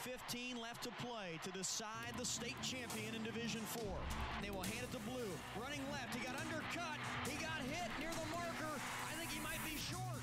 2:15 left to play to decide the state champion in Division 4. They will hand it to Blue. Running left, he got undercut. He got hit near the marker. I think he might be short.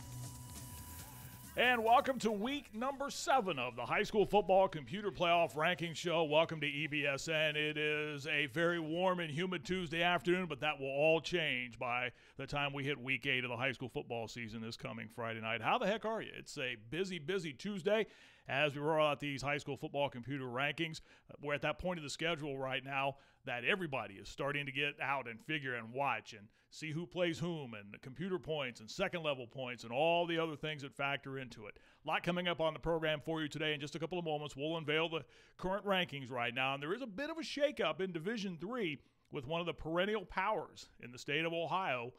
And welcome to week number 7 of the High School Football Computer Playoff Ranking Show. Welcome to EBSN. It is a very warm and humid Tuesday afternoon, but that will all change by the time we hit week 8 of the high school football season this coming Friday night. How the heck are you? It's a busy, busy Tuesday as we roll out these high school football computer rankings. We're at that point of the schedule right now that everybody is starting to get out and figure and watch and see who plays whom and the computer points and second level points and all the other things that factor into it. A lot coming up on the program for you today. In just a couple of moments, we'll unveil the current rankings right now. And there is a bit of a shakeup in Division 3 with one of the perennial powers in the state of Ohio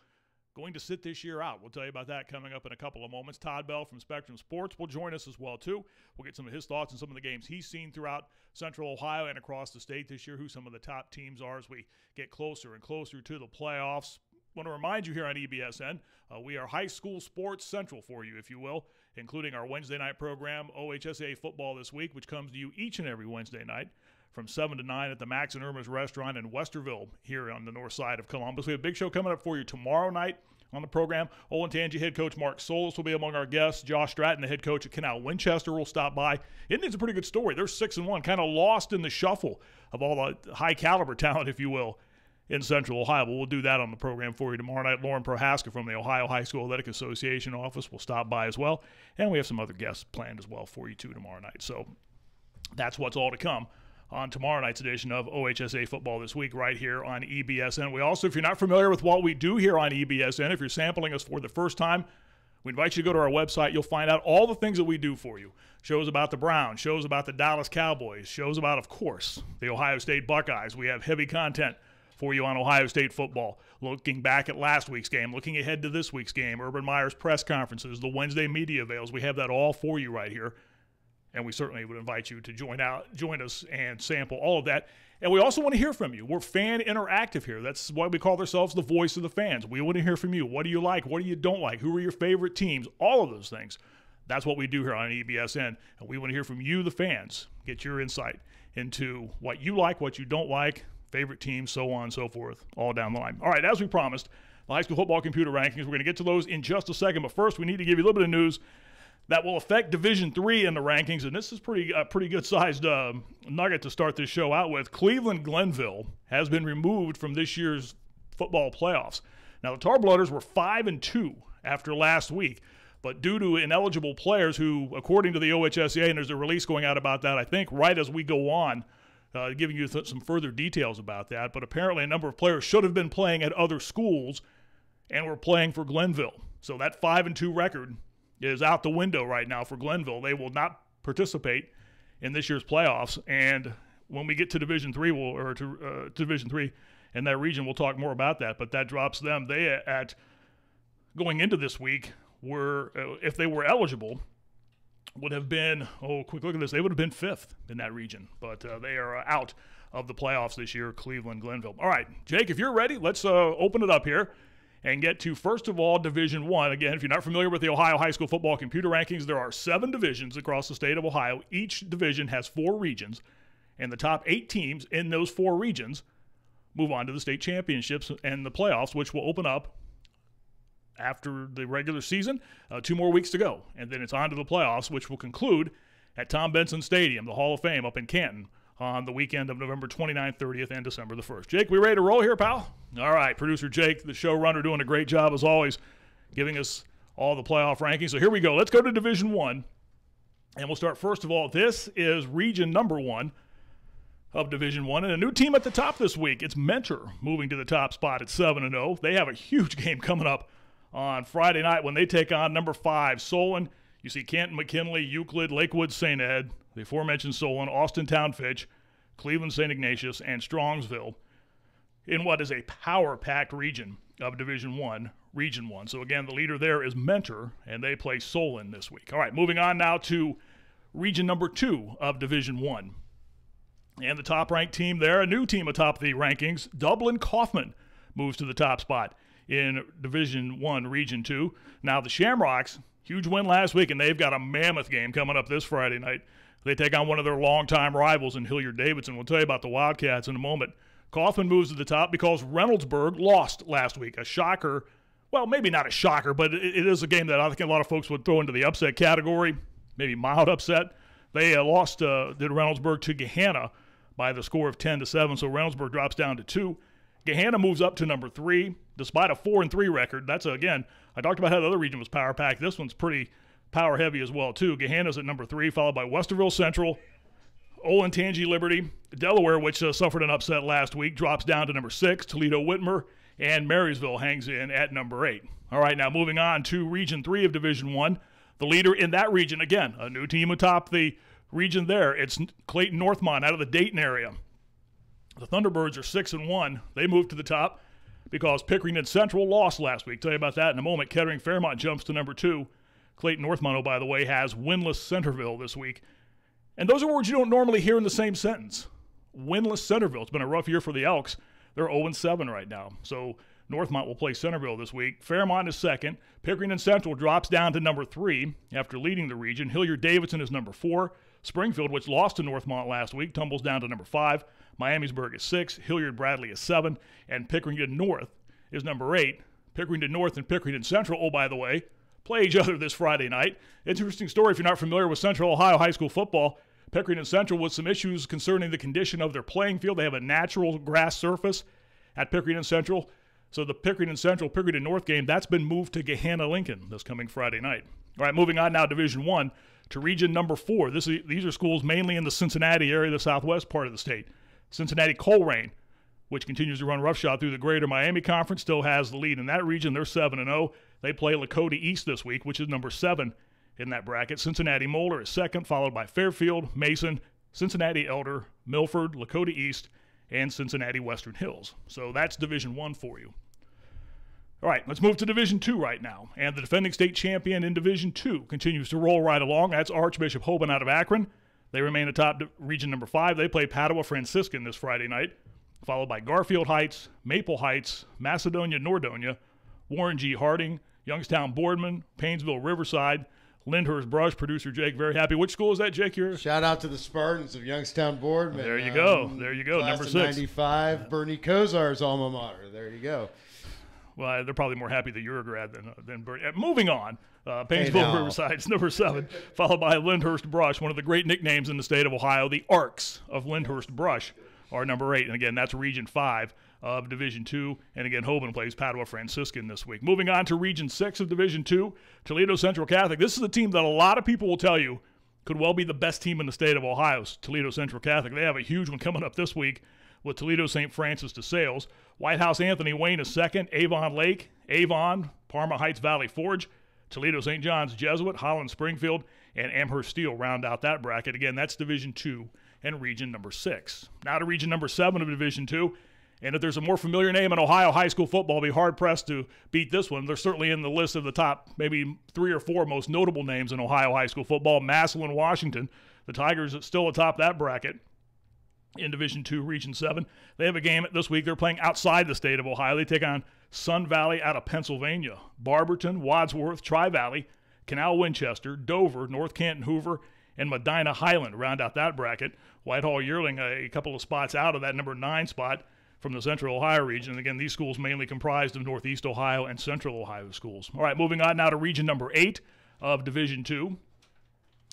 going to sit this year out. We'll tell you about that coming up in a couple of moments. Todd Bell from Spectrum Sports will join us as well, too. We'll get some of his thoughts on some of the games he's seen throughout Central Ohio and across the state this year, who some of the top teams are as we get closer and closer to the playoffs. I want to remind you here on EBSN, we are high school sports central for you, if you will, including our Wednesday night program, OHSAA Football This Week, which comes to you each and every Wednesday night from 7 to 9 at the Max and Irma's Restaurant in Westerville here on the north side of Columbus. We have a big show coming up for you tomorrow night on the program. Olentangy head coach Mark Solis will be among our guests. Josh Stratton, the head coach at Canal Winchester, will stop by. It's a pretty good story. They're 6-1, kind of lost in the shuffle of all the high-caliber talent, if you will, in Central Ohio. But we'll do that on the program for you tomorrow night. Lauren Prohaska from the Ohio High School Athletic Association office will stop by as well. And we have some other guests planned as well for you, too, tomorrow night. So that's what's all to come on tomorrow night's edition of OHSAA Football This Week right here on EBSN. We also, if you're not familiar with what we do here on EBSN, if you're sampling us for the first time, we invite you to go to our website. You'll find out all the things that we do for you. Shows about the Browns, shows about the Dallas Cowboys, shows about, of course, the Ohio State Buckeyes. We have heavy content for you on Ohio State football, looking back at last week's game, looking ahead to this week's game, Urban Meyer's press conferences, the Wednesday media avails. We have that all for you right here. And we certainly would invite you to join us and sample all of that. And we also want to hear from you. We're fan interactive here. That's why we call ourselves the voice of the fans. We want to hear from you. What do you like? What do you don't like? Who are your favorite teams? All of those things. That's what we do here on EBSN. And we want to hear from you, the fans. Get your insight into what you like, what you don't like, favorite teams, so on and so forth, all down the line. All right, as we promised, the high school football computer rankings, we're going to get to those in just a second. But first, we need to give you a little bit of news that will affect Division 3 in the rankings, and this is pretty good-sized nugget to start this show out with. Cleveland-Glenville has been removed from this year's football playoffs. Now, the Tarblooders were 5-2 after last week, but due to ineligible players who, according to the OHSAA, and there's a release going out about that, I think, right as we go on, giving you some further details about that, but apparently a number of players should have been playing at other schools and were playing for Glenville. So that 5-2 record is out the window right now for Glenville. They will not participate in this year's playoffs. And when we get to Division 3, to Division 3 in that region, we'll talk more about that. But that drops them. They, at going into this week, were if they were eligible, would have been, quick look at this, they would have been 5th in that region. But they are out of the playoffs this year, Cleveland-Glenville. All right, Jake, if you're ready, let's open it up here and get to, first of all, Division 1. Again, if you're not familiar with the Ohio High School Football Computer Rankings, there are 7 divisions across the state of Ohio. Each division has 4 regions, and the top 8 teams in those 4 regions move on to the state championships and the playoffs, which will open up after the regular season. 2 more weeks to go, and then it's on to the playoffs, which will conclude at Tom Benson Stadium, the Hall of Fame up in Canton, on the weekend of November 29th, 30th, and December the 1st. Jake, we ready to roll here, pal? All right, producer Jake, the showrunner, doing a great job as always, giving us all the playoff rankings. So here we go. Let's go to Division 1, and we'll start first of all. This is region number 1 of Division 1, and a new team at the top this week. It's Mentor moving to the top spot at 7-0. They have a huge game coming up on Friday night when they take on number 5, Solon. You see Canton, McKinley, Euclid, Lakewood, St. Ed, the aforementioned Solon, Austintown Fitch, Cleveland St. Ignatius, and Strongsville in what is a power-packed region of Division 1, Region 1. So again, the leader there is Mentor, and they play Solon this week. All right, moving on now to region number 2 of Division 1. And the top-ranked team there, a new team atop the rankings, Dublin Kaufman moves to the top spot in Division 1, Region 2. Now the Shamrocks, Huge win last week, and they've got a mammoth game coming up this Friday night. They take on one of their longtime rivals in Hilliard-Davidson. We'll tell you about the Wildcats in a moment. Kaufman moves to the top because Reynoldsburg lost last week. A shocker. Well, maybe not a shocker, but it is a game that I think a lot of folks would throw into the upset category, maybe mild upset. They lost did Reynoldsburg to Gahanna by the score of 10-7, so Reynoldsburg drops down to 2. Gahanna moves up to number 3, despite a 4-3 record. That's, again, I talked about how the other region was power-packed. This one's pretty power-heavy as well, too. Gahanna's at number 3, followed by Westerville Central, Olentangy Liberty, Delaware, which suffered an upset last week, drops down to number 6, Toledo Whitmer, and Marysville hangs in at number 8. All right, now moving on to Region 3 of Division 1. The leader in that region, again, a new team atop the region there. It's Clayton Northmont out of the Dayton area. The Thunderbirds are 6-1. They moved to the top because Pickering and Central lost last week. Tell you about that in a moment. Kettering Fairmont jumps to number 2. Clayton Northmont, oh, by the way, has winless Centerville this week. And those are words you don't normally hear in the same sentence. Winless Centerville. It's been a rough year for the Elks. They're 0-7 right now. So Northmont will play Centerville this week. Fairmont is 2nd. Pickering and Central drops down to number 3 after leading the region. Hilliard-Davidson is number 4. Springfield, which lost to Northmont last week, tumbles down to number 5. Miamisburg is 6. Hilliard-Bradley is 7. And Pickerington North is number 8. Pickerington North and Pickerington Central, oh, by the way, play each other this Friday night. Interesting story if you're not familiar with Central Ohio high school football. Pickerington Central with some issues concerning the condition of their playing field. They have a natural grass surface at Pickerington Central. So the Pickerington Central, Pickerington North game, that's been moved to Gahanna-Lincoln this coming Friday night. All right, moving on now, Division 1 to region number 4. These are schools mainly in the Cincinnati area, the southwest part of the state. Cincinnati Colerain, which continues to run roughshod through the Greater Miami Conference, still has the lead in that region. They're 7-0. They play Lakota East this week, which is number 7 in that bracket. Cincinnati Moeller is 2nd, followed by Fairfield, Mason, Cincinnati Elder, Milford, Lakota East, and Cincinnati Western Hills. So that's Division 1 for you. All right, let's move to Division 2 right now. And the defending state champion in Division 2 continues to roll right along. That's Archbishop Hoban out of Akron. They remain atop region number 5. They play Padua Franciscan this Friday night, followed by Garfield Heights, Maple Heights, Macedonia Nordonia, Warren G. Harding, Youngstown Boardman, Painesville Riverside, Lyndhurst Brush. Producer Jake, very happy. Which school is that, Jake? Shout out to the Spartans of Youngstown Boardman. There you go. There you go. Number 6. 95, Bernie Kozar's alma mater. There you go. Well, they're probably more happy that you're a grad than Bernie. Moving on. Painesville Riverside is number 7, followed by Lyndhurst Brush, one of the great nicknames in the state of Ohio. The Arcs of Lyndhurst Brush are number 8. And again, that's Region 5 of Division 2. And again, Hoban plays Padua Franciscan this week. Moving on to Region 6 of Division 2, Toledo Central Catholic. This is a team that a lot of people will tell you could well be the best team in the state of Ohio, Toledo Central Catholic. They have a huge one coming up this week with Toledo St. Francis de Sales. White House Anthony Wayne is 2nd. Avon Lake, Avon, Parma Heights Valley Forge, Toledo St. John's Jesuit, Holland Springfield, and Amherst Steel round out that bracket. Again, that's Division 2 and Region number 6. Now to Region number 7 of Division 2. And if there's a more familiar name in Ohio high school football, I'll be hard-pressed to beat this one. They're certainly in the list of the top maybe 3 or 4 most notable names in Ohio high school football. Massillon, Washington. The Tigers are still atop that bracket in Division 2, Region 7. They have a game this week. They're playing outside the state of Ohio. They take on Sun Valley out of Pennsylvania. Barberton, Wadsworth, Tri-Valley, Canal Winchester, Dover, North Canton Hoover, and Medina Highland round out that bracket. Whitehall Yearling a couple of spots out of that number 9 spot from the Central Ohio region. And again, these schools mainly comprised of Northeast Ohio and Central Ohio schools. All right, moving on now to Region number 8 of Division 2.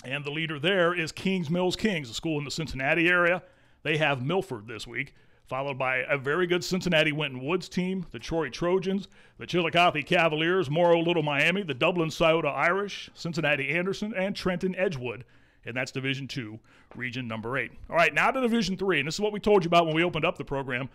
And the leader there is Kings Mills Kings, a school in the Cincinnati area. They have Milford this week, followed by a very good Cincinnati Winton Woods team, the Troy Trojans, the Chillicothe Cavaliers, Morrow Little Miami, the Dublin Scioto Irish, Cincinnati Anderson, and Trenton Edgewood. And that's Division 2, Region number 8. All right, now to Division 3. And this is what we told you about when we opened up the program,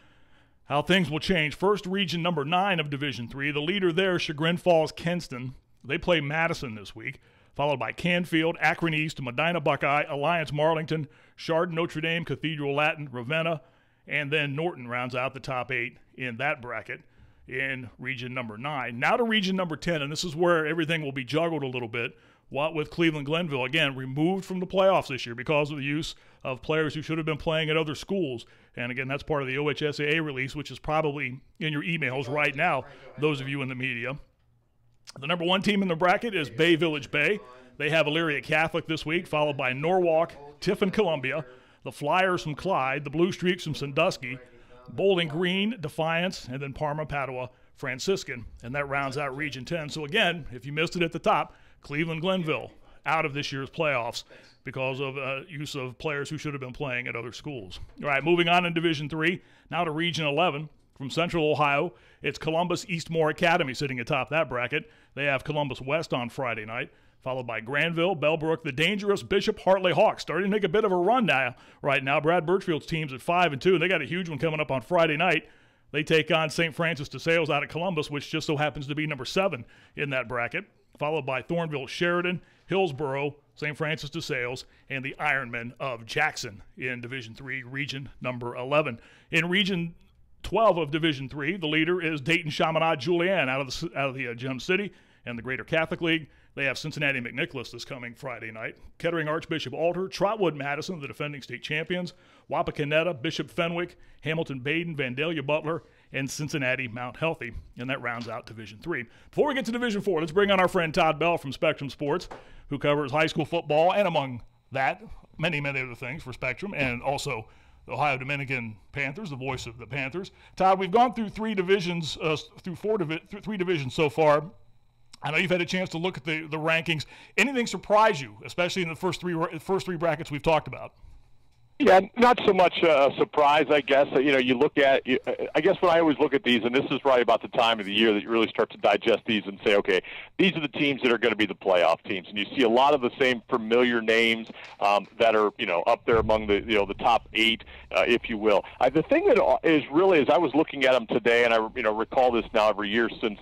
how things will change. First, Region number 9 of Division 3. The leader there, Chagrin Falls Kenston. They play Madison this week, followed by Canfield, Akron East, Medina Buckeye, Alliance Marlington, Chardon Notre Dame, Cathedral Latin, Ravenna, and then Norton rounds out the top 8 in that bracket in Region number 9. Now to Region number 10, and this is where everything will be juggled a little bit. What with Cleveland Glenville, again, removed from the playoffs this year because of the use of players who should have been playing at other schools. And again, that's part of the OHSAA release, which is probably in your emails right now, those of you in the media. The number 1 team in the bracket is Bay Village Bay. They have Elyria Catholic this week, followed by Norwalk, Tiffin Columbia, the Flyers from Clyde, the Blue Streaks from Sandusky, Bowling Green, Defiance, and then Parma, Padua, Franciscan. And that rounds out Region 10. So again, if you missed it at the top, Cleveland Glenville out of this year's playoffs because of use of players who should have been playing at other schools. All right, moving on in Division 3, now to Region 11. From Central Ohio, it's Columbus Eastmore Academy sitting atop that bracket. They have Columbus West on Friday night, followed by Granville, Bellbrook, the dangerous Bishop Hartley Hawks, starting to make a bit of a run now. Right now, Brad Birchfield's team's at 5-2, and they got a huge one coming up on Friday night. They take on St. Francis de Sales out of Columbus, which just so happens to be number 7 in that bracket, followed by Thornville Sheridan, Hillsboro, St. Francis de Sales, and the Ironmen of Jackson in Division 3, region number 11. In Region 12 of Division 3, the leader is Dayton Chaminade Julienne out of the Gem City and the Greater Catholic League. They have Cincinnati McNicholas this coming Friday night. Kettering Archbishop Alter, Trotwood Madison, the defending state champions, Wapakoneta, Bishop Fenwick, Hamilton Baden, Vandalia Butler, and Cincinnati Mount Healthy. And that rounds out Division 3. Before we get to Division 4, let's bring on our friend Todd Bell from Spectrum Sports, who covers high school football and among that, many, many other things for Spectrum, and also the Ohio Dominican Panthers, the voice of the Panthers. Todd, we've gone through three divisions so far. I know you've had a chance to look at the rankings. Anything surprise you, especially in the first three brackets we've talked about? Yeah, not so much a surprise, I guess. You look at, I guess when I always look at these, and this is right about the time of the year that you really start to digest these and say, okay, these are the teams that are going to be the playoff teams. And you see a lot of the same familiar names that are, up there among the, the top 8, if you will. The thing that is really, as I was looking at them today, and I, recall this now every year since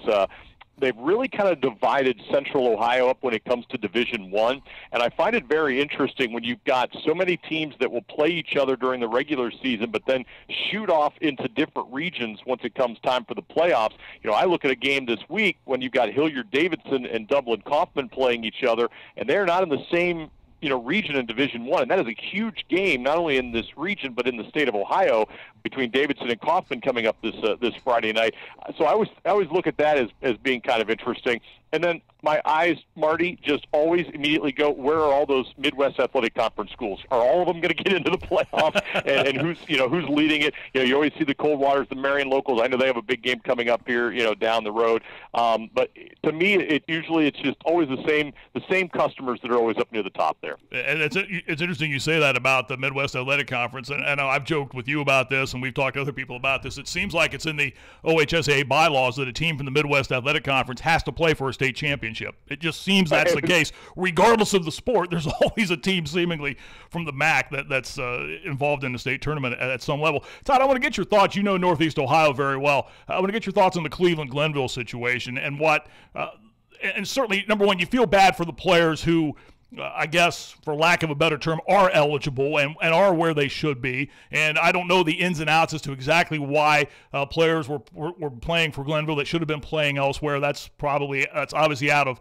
they've really kind of divided Central Ohio up when it comes to Division I, and I find it very interesting when you've got so many teams that will play each other during the regular season but then shoot off into different regions once it comes time for the playoffs. I look at a game this week when you've got Hilliard-Davidson and Dublin-Kaufman playing each other, and they're not in the same region in Division I, and that is a huge game, not only in this region but in the state of Ohio, between Davidson and Kaufman coming up this Friday night. So I always look at that as being kind of interesting. And then my eyes, Marty, just always immediately go, where are all those Midwest Athletic Conference schools? Are all of them going to get into the playoffs? and who's leading it? You always see the Coldwaters, the Marion Locals. I know they have a big game coming up here, down the road. But to me, it's just always the same customers that are always up near the top there. And it's interesting you say that about the Midwest Athletic Conference. And I know I've joked with you about this, and we've talked to other people about this. It seems like it's in the OHSAA bylaws that a team from the Midwest Athletic Conference has to play for a state championship. It just seems that's the case. Regardless of the sport, there's always a team seemingly from the MAC that's involved in the state tournament at some level. Todd, I want to get your thoughts. You know Northeast Ohio very well. I want to get your thoughts on the Cleveland-Glenville situation and what and certainly, number one, you feel bad for the players who I guess, for lack of a better term, are eligible and are where they should be. And I don't know the ins and outs as to exactly why players were playing for Glenville that should have been playing elsewhere. That's obviously out of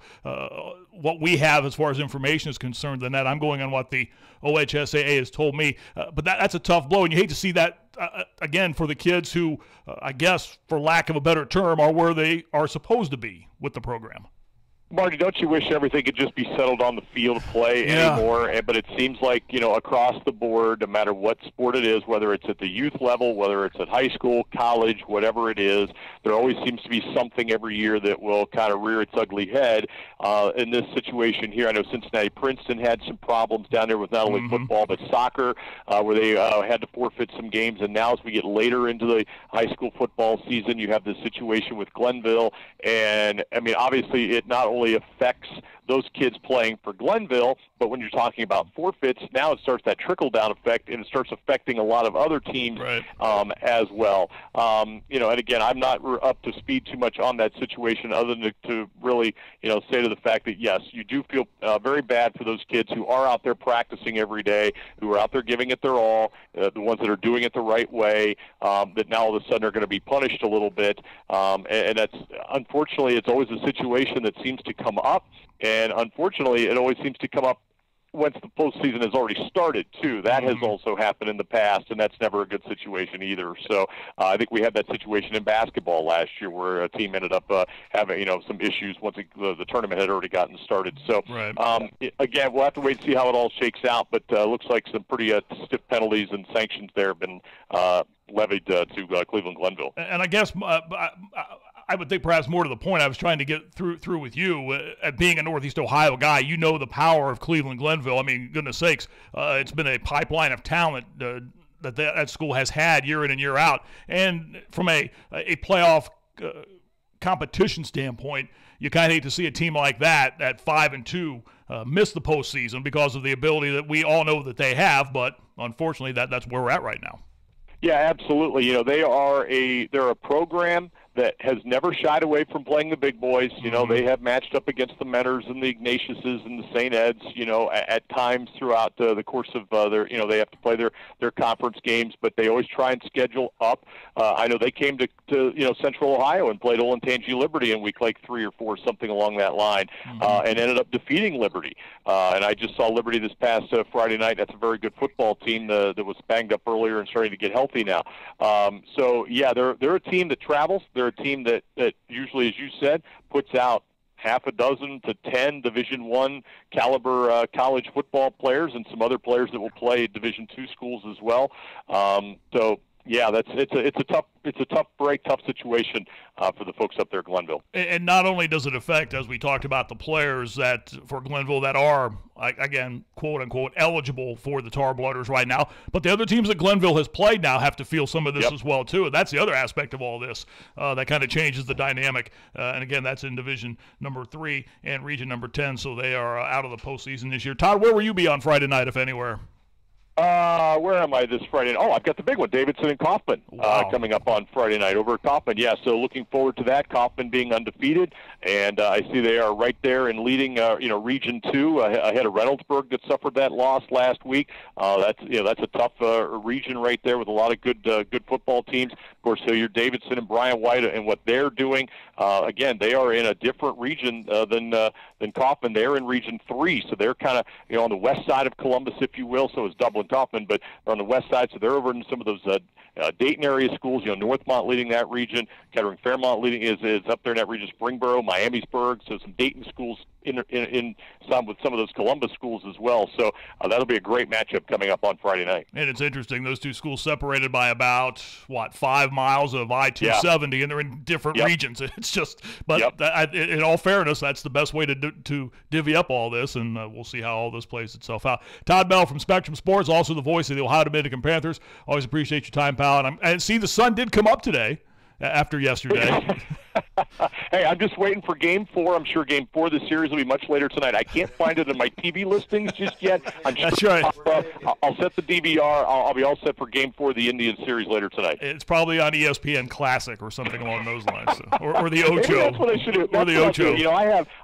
what we have as far as information is concerned than that. I'm going on what the OHSAA has told me. But that's a tough blow, and you hate to see that, again, for the kids who, I guess, for lack of a better term, are where they are supposed to be with the program. Marty, don't you wish everything could just be settled on the field of play anymore? But it seems like, across the board, no matter what sport it is, whether it's at the youth level, whether it's at high school, college, whatever it is, there always seems to be something every year that will kind of rear its ugly head. In this situation here, I know Cincinnati-Princeton had some problems down there with not only football but soccer, where they had to forfeit some games. And now as we get later into the high school football season, you have this situation with Glenville. And, I mean, obviously it not only affects those kids playing for Glenville, but when you're talking about forfeits, now it starts that trickle-down effect, and it starts affecting a lot of other teams as well. And again, I'm not up to speed too much on that situation other than to really, say to the fact that, yes, you do feel very bad for those kids who are out there practicing every day, who are out there giving it their all, the ones that are doing it the right way, that now all of a sudden are going to be punished a little bit. And that's, unfortunately, it's always a situation that seems to come up. And unfortunately, it always seems to come up once the postseason has already started, too. That has also happened in the past, and that's never a good situation either. So I think we had that situation in basketball last year where a team ended up having, some issues once the tournament had already gotten started. So, again, we'll have to wait and see how it all shakes out, but looks like some pretty stiff penalties and sanctions there have been levied to Cleveland Glenville. And I guess I would think perhaps more to the point I was trying to get through with you, at being a Northeast Ohio guy, you know the power of Cleveland Glenville. I mean, goodness sakes, it's been a pipeline of talent that school has had year in and year out. And from a playoff competition standpoint, you kind of hate to see a team like that at 5-2 miss the postseason because of the ability that we all know that they have. But unfortunately, that's where we're at right now. Yeah, absolutely. They're a program that has never shied away from playing the big boys. They have matched up against the Mentors and the Ignatiuses and the St. Eds, at times throughout the course of they have to play their conference games, but they always try and schedule up. I know they came to Central Ohio and played Olentangy Liberty in week 3 or 4, something along that line, and ended up defeating Liberty. And I just saw Liberty this past Friday night. That's a very good football team that was banged up earlier and starting to get healthy now. They're a team that travels. They're a team that usually, as you said, puts out half a dozen to 10 Division I caliber college football players and some other players that will play Division II schools as well. It's a tough break, tough situation for the folks up there at Glenville. And not only does it affect, as we talked about, the players for Glenville that are, again, quote unquote, eligible for the Tar Blooders right now, but the other teams that Glenville has played now have to feel some of this as well too. And that's the other aspect of all this that kind of changes the dynamic. And again, that's in Division number 3 and Region number 10, so they are out of the postseason this year. Todd, where will you be on Friday night, if anywhere? Where am I this Friday? Oh, I've got the big one, Davidson and Kaufman, coming up on Friday night over at Kaufman. Yeah, so looking forward to that. Kaufman being undefeated, and I see they are right there and leading, Region 2 ahead of Reynoldsburg that suffered that loss last week. That's a tough region right there with a lot of good football teams. Of course, so you're Davidson and Brian White and what they're doing. Again, they are in a different region than Kaufman. They're in Region 3, so they're kind of on the west side of Columbus, if you will. So is Dublin Kaufman, but they're on the west side, so they're over in some of those Dayton area schools. Northmont leading that region. Kettering Fairmont leading is up there in that region. Springboro, Miamisburg, so some Dayton schools in some with some of those Columbus schools as well. So that'll be a great matchup coming up on Friday night. And it's interesting; those two schools separated by about 5 miles of I-270, and they're in different regions. It's just, but in all fairness, that's the best way to divvy up all this, and we'll see how all this plays itself out. Todd Bell from Spectrum Sports, also the voice of the Ohio Dominican Panthers. Always appreciate your time, pal. And see, the sun did come up today after yesterday. Hey, I'm just waiting for Game 4. I'm sure Game 4 of the series will be much later tonight. I can't find it in my TV listings just yet. That's right. I'll set the DVR. I'll be all set for Game 4 of the Indian series later tonight. It's probably on ESPN Classic or something along those lines, or the Ocho. Maybe that's what I should do. Or the Ocho.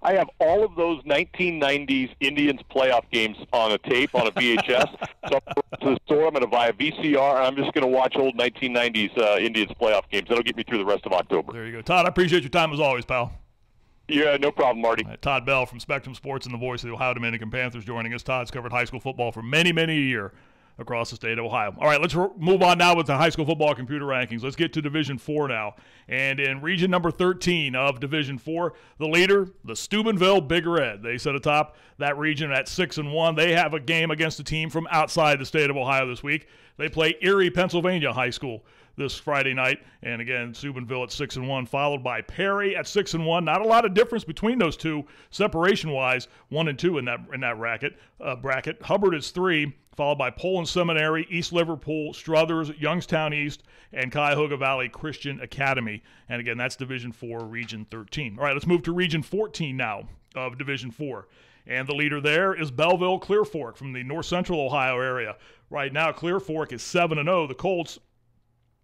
I have all of those 1990s Indians playoff games on a tape on a VHS. So to the store, I'm going to buy a VCR, and I'm just going to watch old 1990s Indians playoff games. That'll get me through the rest of October. There you go, Todd. I appreciate your time as always, pal. Yeah, no problem, Marty. Todd Bell from Spectrum Sports and the voice of the Ohio Dominican Panthers joining us. Todd's covered high school football for many, many a year across the state of Ohio. All right, let's move on now with the high school football computer rankings. Let's get to Division 4 now. And in region number 13 of Division 4, the leader, the Steubenville Big Red. They sit atop that region at 6-1. They have a game against a team from outside the state of Ohio this week. They play Erie, Pennsylvania High School this Friday night. And again, Steubenville at 6-1, followed by Perry at 6-1. Not a lot of difference between those two separation-wise, 1 and 2 in that bracket. Hubbard is 3, followed by Poland Seminary, East Liverpool, Struthers, Youngstown East, and Cuyahoga Valley Christian Academy. And again, that's Division 4, Region 13. All right, let's move to Region 14 now of Division 4. And the leader there is Belleville Clear Fork from the north central Ohio area. Right now, Clear Fork is 7-0. The Colts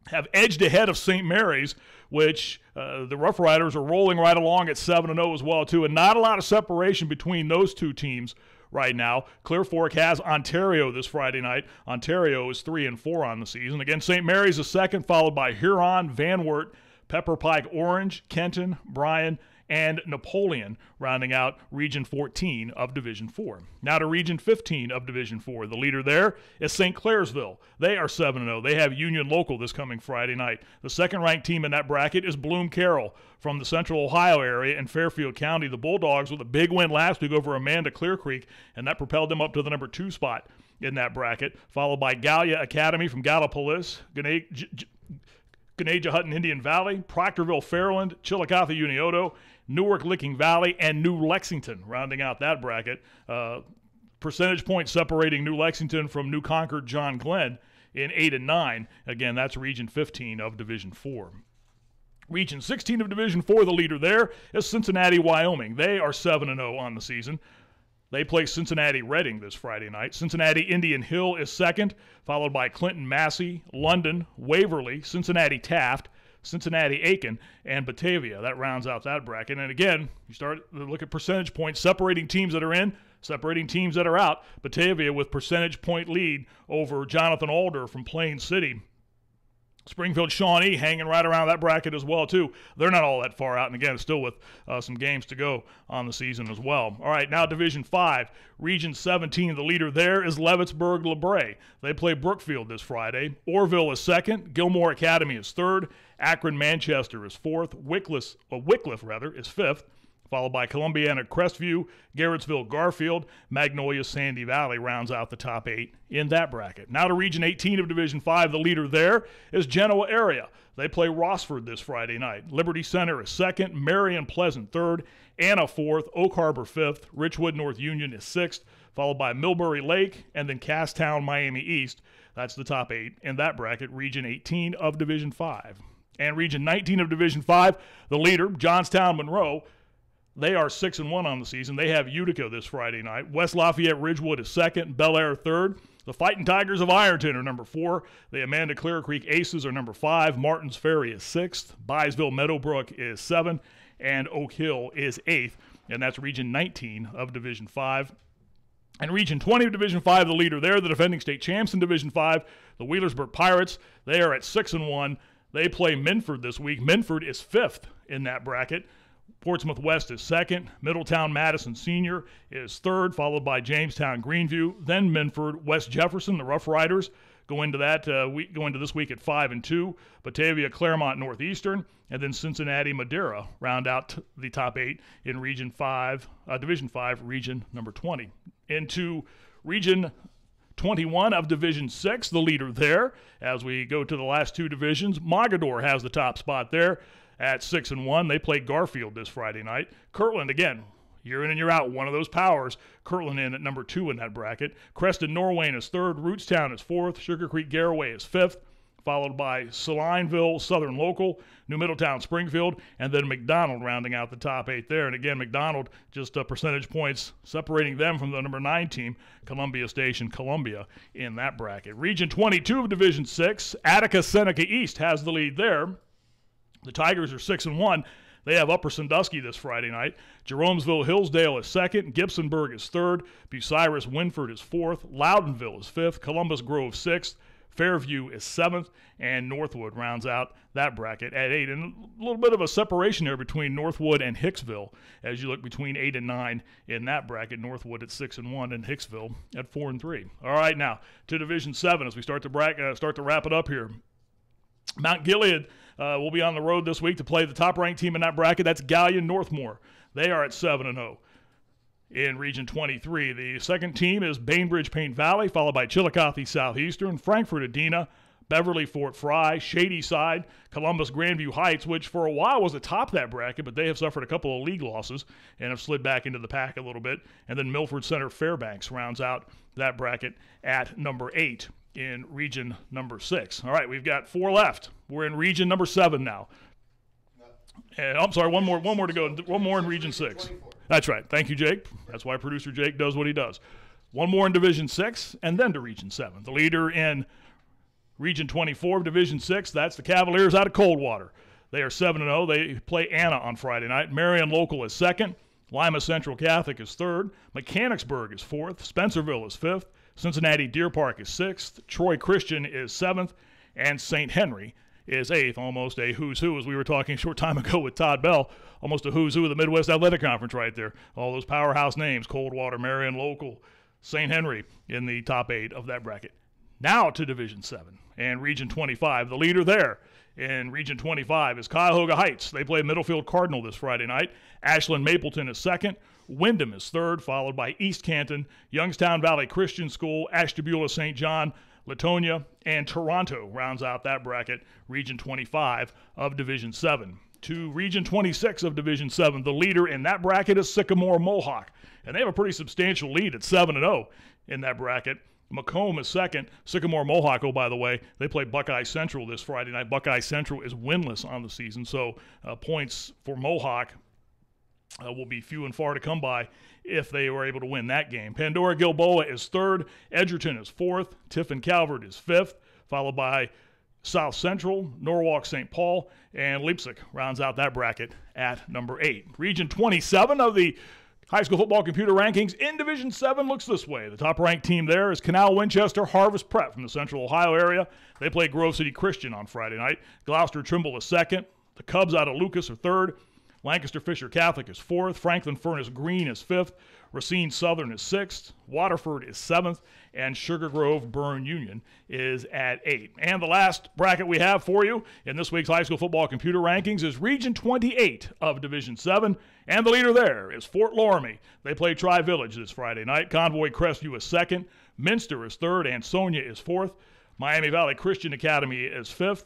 have edged ahead of St. Mary's, which the Rough Riders are rolling right along at 7-0 as well, too. And not a lot of separation between those two teams right now. Clear Fork has Ontario this Friday night. Ontario is 3-4 on the season. Again, St. Mary's is second, followed by Huron, Van Wert, Pepper Pike Orange, Kenton, Bryan, and Napoleon, rounding out Region 14 of Division 4. Now to Region 15 of Division 4. The leader there is St. Clairsville. They are 7-0. They have Union Local this coming Friday night. The second-ranked team in that bracket is Bloom Carroll from the Central Ohio area in Fairfield County. The Bulldogs with a big win last week over Amanda Clear Creek, and that propelled them up to the number 2 spot in that bracket, followed by Gallia Academy from Gallipolis, Ganaja Hutton Indian Valley, Proctorville Fairland, Chillicothe Unioto, Newark Licking Valley, and New Lexington, rounding out that bracket. Percentage points separating New Lexington from New Concord John Glenn in 8 and 9. Again, that's Region 15 of Division 4. Region 16 of Division 4, the leader there is Cincinnati, Wyoming. They are 7-0 on the season. They play Cincinnati Reading this Friday night. Cincinnati Indian Hill is second, followed by Clinton Massey, London, Waverly, Cincinnati Taft, Cincinnati Aiken, and Batavia. That rounds out that bracket. And again, you start to look at percentage points, separating teams that are in, separating teams that are out. Batavia with percentage point lead over Jonathan Alder from Plain City. Springfield Shawnee hanging right around that bracket as well, too. They're not all that far out, and again, still with some games to go on the season as well. All right, now Division 5, Region 17. The leader there is Leavittsburg-LaBray. They play Brookfield this Friday. Orville is second. Gilmore Academy is third. Akron-Manchester is fourth. Wycliffe is fifth, followed by Columbiana Crestview, Garrettsville-Garfield, Magnolia-Sandy Valley rounds out the top 8 in that bracket. Now to Region 18 of Division 5. The leader there is Genoa area. They play Rossford this Friday night. Liberty Center is second, Marion Pleasant third, Anna fourth, Oak Harbor fifth, Richwood North Union is sixth, followed by Millbury Lake, and then Casstown Miami East. That's the top 8 in that bracket, Region 18 of Division 5. And Region 19 of Division 5, the leader, Johnstown Monroe. They are 6-1 on the season. They have Utica this Friday night. West Lafayette Ridgewood is second, Bel Air third. The Fighting Tigers of Ironton are number 4. The Amanda Clear Creek Aces are number 5. Martins Ferry is 6th. Byesville Meadowbrook is 7th. And Oak Hill is 8th. And that's Region 19 of Division 5. And Region 20 of Division 5, the leader there, the defending state champs in Division 5, the Wheelersburg Pirates. They are at 6-1. They play Minford this week. Minford is 5th in that bracket. Portsmouth West is second. Middletown Madison Senior is third, followed by Jamestown Greenview. Then Minford, West Jefferson, the Rough Riders go into this week at 5-2. Batavia Claremont Northeastern, and then Cincinnati Madera round out the top 8 in Division 5, Region number 20. Into Region 21 of Division 6, the leader there. As we go to the last 2 divisions, Mogadore has the top spot there at 6-1. They play Garfield this Friday night. Kirtland, again, year in and year out, one of those powers. Kirtland in at number 2 in that bracket. Creston Norwayne is 3rd. Rootstown is 4th. Sugar Creek Garaway is 5th, followed by Salineville Southern Local, New Middletown Springfield, and then McDonald rounding out the top 8 there. And again, McDonald just percentage points separating them from the number 9 team, Columbia Station Columbia, in that bracket. Region 22 of Division 6, Attica Seneca East has the lead there. The Tigers are 6-1. They have Upper Sandusky this Friday night. Jeromesville Hillsdale is 2nd. Gibsonburg is 3rd. Bucyrus Winford is 4th. Loudonville is 5th. Columbus Grove 6th. Fairview is 7th. And Northwood rounds out that bracket at 8. And a little bit of a separation there between Northwood and Hicksville as you look between 8 and 9 in that bracket. Northwood at 6-1 and Hicksville at 4-3. All right, now to Division 7 as we start to wrap it up here. Mount Gilead will be on the road this week to play the top-ranked team in that bracket. That's Gallion Northmore. They are at 7-0 in Region 23. The second team is Bainbridge Paint Valley, followed by Chillicothe Southeastern, Frankfort Adena, Beverly Fort Fry, Shadyside, Columbus Grandview Heights, which for a while was atop that bracket, but they have suffered a couple of league losses and have slid back into the pack a little bit. And then Milford Center Fairbanks rounds out that bracket at number 8. In Region number 6. All right, we've got 4 left. We're in Region number 7 now. And I'm sorry, one more to go. One more in Region 6. That's right. Thank you, Jake. That's why producer Jake does what he does. One more in Division 6, and then to Region 7. The leader in Region 24 of Division 6, that's the Cavaliers out of Coldwater. They are 7-0. They play Anna on Friday night. Marion Local is 2nd. Lima Central Catholic is 3rd. Mechanicsburg is 4th. Spencerville is 5th. Cincinnati Deer Park is 6th, Troy Christian is 7th, and St. Henry is 8th, almost a who's who, as we were talking a short time ago with Todd Bell, almost a who's who of the Midwest Athletic Conference right there. All those powerhouse names, Coldwater, Marion, Local, St. Henry in the top 8 of that bracket. Now to Division 7 and Region 25. The leader there in Region 25 is Cuyahoga Heights. They play Middlefield Cardinal this Friday night. Ashland Mapleton is 2nd. Wyndham is 3rd, followed by East Canton, Youngstown Valley Christian School, Ashtabula St. John, Latonia, and Toronto rounds out that bracket, Region 25 of Division 7. To Region 26 of Division 7, the leader in that bracket is Sycamore Mohawk, and they have a pretty substantial lead at 7-0 in that bracket. Macomb is 2nd. Sycamore Mohawk, oh, by the way, they play Buckeye Central this Friday night. Buckeye Central is winless on the season, so points for Mohawk will be few and far to come by if they were able to win that game. Pandora Gilboa is 3rd. Edgerton is 4th. Tiffin Calvert is 5th, followed by South Central, Norwalk St. Paul, and Leipzig rounds out that bracket at number 8. Region 27 of the high school football computer rankings in Division 7 looks this way. The top-ranked team there is Canal Winchester Harvest Prep from the Central Ohio area. They play Grove City Christian on Friday night. Gloucester Trimble is 2nd. The Cubs out of Lucas are 3rd. Lancaster Fisher Catholic is 4th. Franklin Furnace Green is 5th. Racine Southern is 6th. Waterford is 7th. And Sugar Grove Burn Union is at 8. And the last bracket we have for you in this week's high school football computer rankings is Region 28 of Division 7. And the leader there is Fort Loramie. They play Tri-Village this Friday night. Convoy Crestview is 2nd. Minster is 3rd. Ansonia is 4th. Miami Valley Christian Academy is 5th.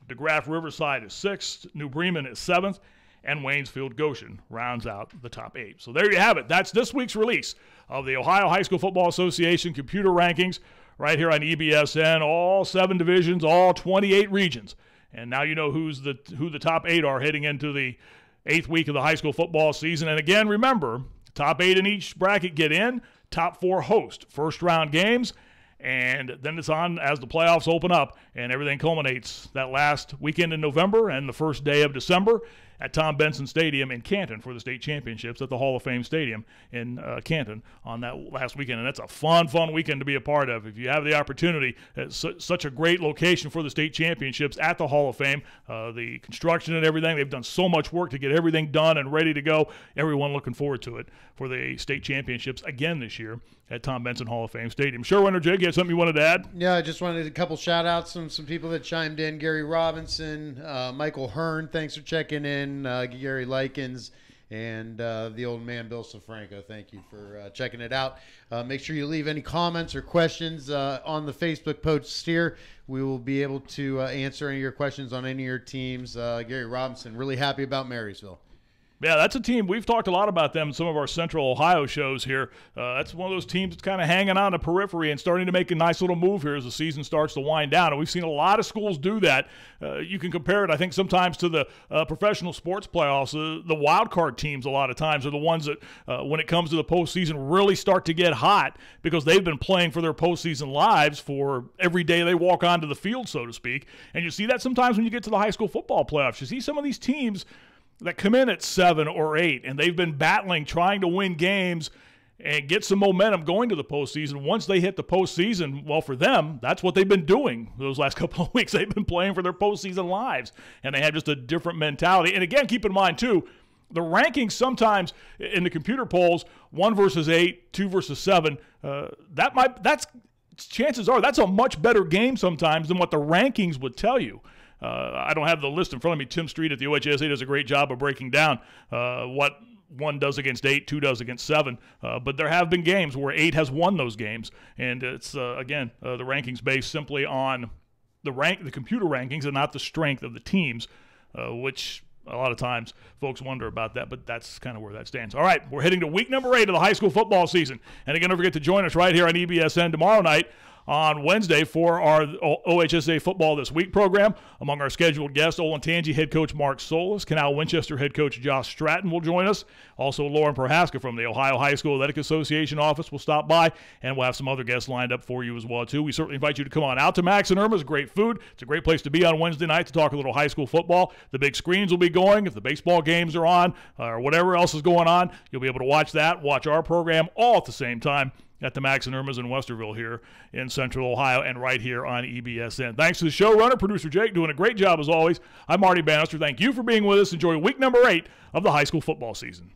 DeGraff Riverside is 6th. New Bremen is 7th. And Waynesfield Goshen rounds out the top 8. So there you have it. That's this week's release of the Ohio High School Football Association computer rankings right here on EBSN. All 7 divisions, all 28 regions. And now you know who the top 8 are heading into the 8th week of the high school football season. And again, remember, top 8 in each bracket get in, top 4 host first-round games. And then it's on as the playoffs open up and everything culminates that last weekend in November and the first day of December at Tom Benson Stadium in Canton for the state championships at the Hall of Fame Stadium in Canton on that last weekend. And that's a fun weekend to be a part of. If you have the opportunity, it's such a great location for the state championships at the Hall of Fame. The construction and everything, they've done so much work to get everything done and ready to go. Everyone looking forward to it for the state championships again this year at Tom Benson Hall of Fame Stadium. Sherwin or Jake, you had something you wanted to add? Yeah, I just wanted a couple shout-outs from some people that chimed in. Gary Robinson, Michael Hearn, thanks for checking in. Gary Likens, and the old man Bill Safranco, thank you for checking it out. Make sure you leave any comments or questions on the Facebook post here. We will be able to answer any of your questions on any of your teams. Gary Robinson, really happy about Marysville. Yeah, that's a team. We've talked a lot about them in some of our Central Ohio shows here. That's one of those teams that's kind of hanging on the periphery and starting to make a nice little move here as the season starts to wind down. And we've seen a lot of schools do that. You can compare it, I think, sometimes to the professional sports playoffs. The wild card teams a lot of times are the ones that, when it comes to the postseason, really start to get hot because they've been playing for their postseason lives for every day they walk onto the field, so to speak. And you see that sometimes when you get to the high school football playoffs. You see some of these teams that come in at 7 or 8, and they've been battling, trying to win games and get some momentum going to the postseason. Once they hit the postseason, well, for them, that's what they've been doing those last couple of weeks. They've been playing for their postseason lives, and they have just a different mentality. And again, keep in mind, too, the rankings sometimes in the computer polls, 1 versus 8, 2 versus 7, chances are that's a much better game sometimes than what the rankings would tell you. I don't have the list in front of me. Tim Street at the OHSAA does a great job of breaking down what 1 does against 8, 2 does against 7. But there have been games where 8 has won those games. And it's, again, the rankings based simply on the computer rankings and not the strength of the teams, which a lot of times folks wonder about that, but that's kind of where that stands. All right, we're heading to week number 8 of the high school football season. And again, don't forget to join us right here on EBSN tomorrow night on Wednesday for our OHSAA Football This Week program. Among our scheduled guests, Olentangy head coach Mark Solis, Canal Winchester head coach Josh Stratton will join us. Also, Lauren Prohaska from the Ohio High School Athletic Association office will stop by, and we'll have some other guests lined up for you as well, too. We certainly invite you to come on out to Max and Irma's. Great food. It's a great place to be on Wednesday night to talk a little high school football. The big screens will be going. If the baseball games are on or whatever else is going on, you'll be able to watch that, watch our program all at the same time. at the Max and Irma's in Westerville here in Central Ohio and right here on EBSN. Thanks to the showrunner, producer Jake, doing a great job as always. I'm Marty Bannister. Thank you for being with us. Enjoy week number 8 of the high school football season.